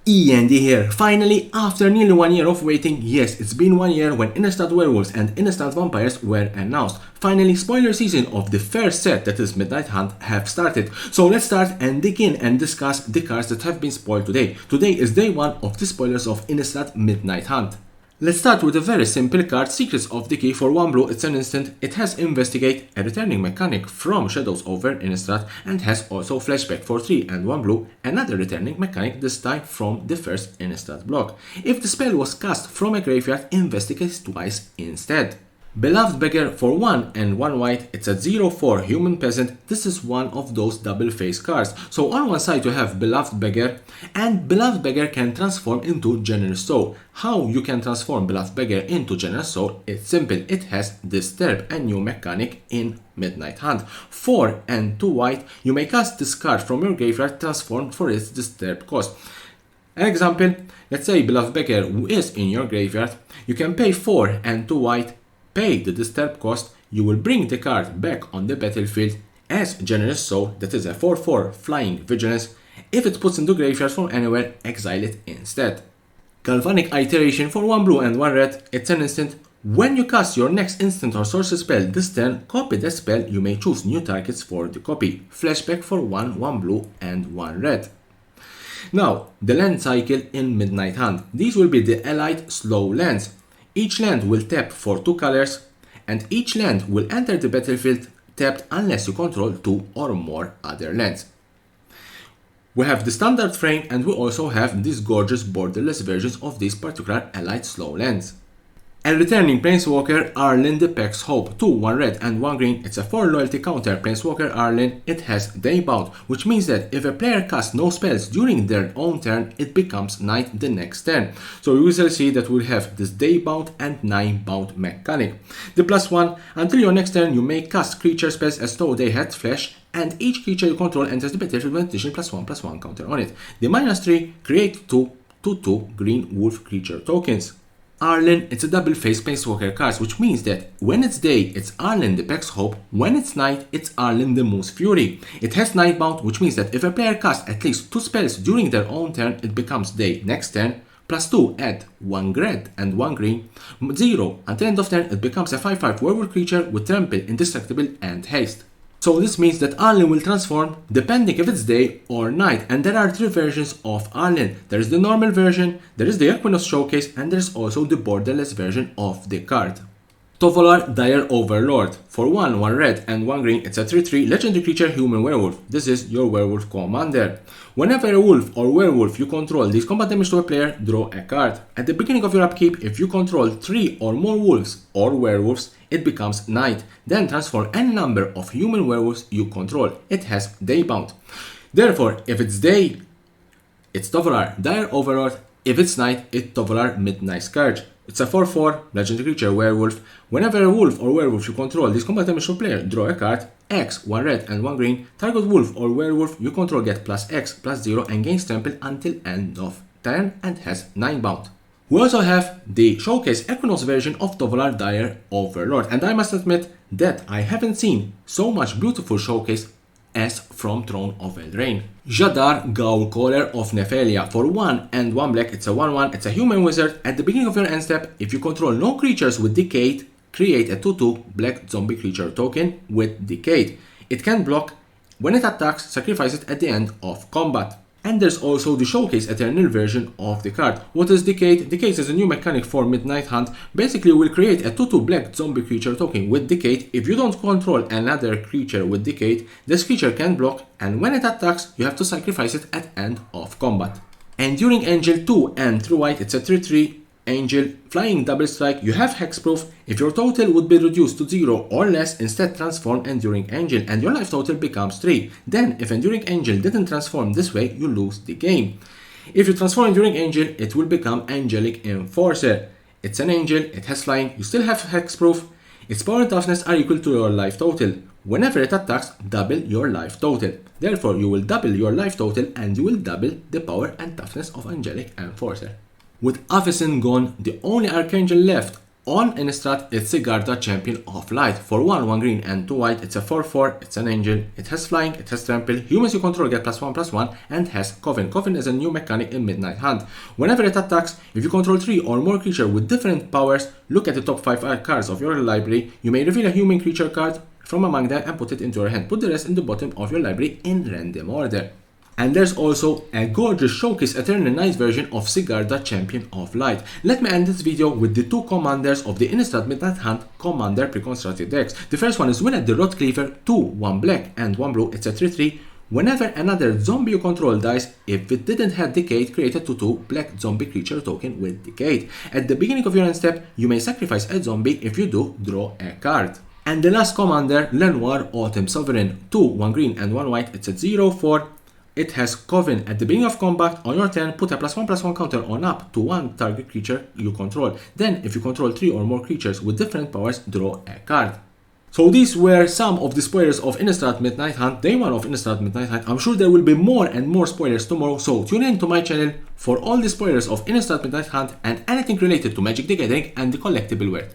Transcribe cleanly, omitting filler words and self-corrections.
E.N.D here. Finally, after nearly 1 year of waiting, yes, it's been 1 year when Innistrad Werewolves and Innistrad Vampires were announced. Finally, spoiler season of the first set, that is Midnight Hunt, have started. So let's start and dig in and discuss the cards that have been spoiled today. Today is day 1 of the spoilers of Innistrad Midnight Hunt. Let's start with a very simple card, Secrets of the Key. For 1 blue, it's an instant. It has Investigate, a returning mechanic from Shadows over Innistrad, and has also Flashback. For 3 and 1 blue, another returning mechanic, this time from the first Innistrad block. If the spell was cast from a graveyard, investigate twice instead. Beloved Beggar. For 1 and 1 white, it's a 0/4 human peasant. This is one of those double face cards. So on one side you have Beloved Beggar, and Beloved Beggar can transform into Generous Soul. How you can transform Beloved Beggar into Generous Soul? It's simple. It has Disturb, a new mechanic in Midnight Hunt. 4 and 2 white, you may cast this card from your graveyard transformed for its Disturb cost. An example, let's say Beloved Beggar who is in your graveyard, you can pay 4 and 2 white, pay the Disturb cost, you will bring the card back on the battlefield as Generous Soul, that is a 4/4 flying vigilance. If it puts into graveyard from anywhere, exile it instead. Galvanic Iteration. For 1 blue and 1 red, it's an instant. When you cast your next instant or sorcery spell this turn, copy the spell, you may choose new targets for the copy. Flashback. For 1 blue and 1 red. Now, the land cycle in Midnight Hunt. These will be the allied slow lands. Each land will tap for 2 colors, and each land will enter the battlefield tapped unless you control 2 or more other lands. We have the standard frame, and we also have these gorgeous borderless versions of these particular allied slow lands. A returning Planeswalker, ARLINN the Pax Hope. 2, 1 red and 1 green. It's a 4 loyalty counter Planeswalker ARLINN. It has Day Bound, which means that if a player casts no spells during their own turn, it becomes night the next turn. So you will see that we'll have this Day Bound and Night Bound mechanic. The +1, until your next turn you may cast creature spells as though they had flesh, and each creature you control enters the battlefield with additional +1/+1 counter on it. The -3, create 2 2/2 green wolf creature tokens. ARLINN, it's a double face Planeswalker card, which means that when it's day, it's ARLINN the Pax Hope. When it's night, it's ARLINN the Moon's Fury. It has Night Bound, which means that if a player casts at least 2 spells during their own turn, it becomes day next turn. +2, add 1 red and 1 green. 0, until end of turn, it becomes a 5/5 werewolf creature with Trample, Indestructible, and Haste. So this means that ARLINN will transform depending if it's day or night, and there are 3 versions of ARLINN. There is the normal version, there is the Equinox Showcase, and there is also the borderless version of the card. Tovolar, Dire Overlord. For 1 red and 1 green, it's a 3/3 legendary creature human werewolf. This is your werewolf commander. Whenever a wolf or werewolf you control deals combat damage to a player, draw a card. At the beginning of your upkeep, if you control 3 or more wolves or werewolves, it becomes night. Then transform any number of human werewolves you control. It has Day Bound. Therefore, if it's day, it's Tovolar, Dire Overlord. If it's night, it's Tovolar, Midnight Scourge. It's a 4/4 legendary creature werewolf. Whenever a wolf or werewolf you control deals combat damage to a player, draw a card. X, 1 red and 1 green. Target wolf or werewolf you control get +X, +0, and gains Trample until end of turn, and has 9 bound. We also have the Showcase Equinox version of Tovolar, Dire Overlord, and I must admit that I haven't seen so much beautiful Showcase as from Throne of Eldraine. Jadar, Gaulecaller of Nephalia. For 1 and 1 black, it's a 1/1, it's a human wizard. At the beginning of your end step, if you control no creatures with Decayed, create a 2/2 black zombie creature token with Decayed. It can block. When it attacks, sacrifice it at the end of combat. And there's also the Showcase Eternal version of the card. What is Decayed? Decayed is a new mechanic for Midnight Hunt. Basically, you will create a 2/2 black zombie creature token with Decayed. If you don't control another creature with Decayed, this creature can block, and when it attacks, you have to sacrifice it at end of combat. Enduring Angel. 2 and 3 white, it's a 3/3 Angel, flying double strike. You have hexproof. If your total would be reduced to 0 or less, instead transform Enduring Angel, and your life total becomes 3. Then, if Enduring Angel didn't transform this way, you lose the game. If you transform Enduring Angel, it will become Angelic Enforcer. It's an angel, it has flying, you still have hexproof. Its power and toughness are equal to your life total. Whenever it attacks, double your life total. Therefore, you will double your life total, and you will double the power and toughness of Angelic Enforcer. With Avacyn gone, the only Archangel left On Innistrad, it's SIGARDA Champion of Light. For 1 green and 2 white, it's a 4/4, it's an angel, it has flying, it has trample, humans you control get +1/+1, and has Coven. Coven is a new mechanic in Midnight Hunt. Whenever it attacks, if you control 3 or more creatures with different powers, look at the top 5 cards of your library. You may reveal a human creature card from among them and put it into your hand. Put the rest in the bottom of your library in random order. And there's also a gorgeous showcase Eternal version of SIGARDA Champion of Light. Let me end this video with the 2 commanders of the Innistrad Midnight Hunt Commander pre-constructed decks. The first one is Win the Rot Cleaver, 2, 1 black and 1 blue, it's a 3/3. Whenever another zombie you control dies, if it didn't have Decayed, create a 2/2 black zombie creature token with Decayed. At the beginning of your end step, you may sacrifice a zombie. If you do, draw a card. And the last commander, Lenoir Autumn Sovereign, 2, 1 green and 1 white, it's a 0/4. It has Coven. At the beginning of combat, on your turn, put a +1/+1 counter on up to 1 target creature you control. Then, if you control 3 or more creatures with different powers, draw a card. So these were some of the spoilers of Innistrad Midnight Hunt, day 1 of Innistrad Midnight Hunt. I'm sure there will be more and more spoilers tomorrow, so tune in to my channel for all the spoilers of Innistrad Midnight Hunt and anything related to Magic the Gathering and the collectible world.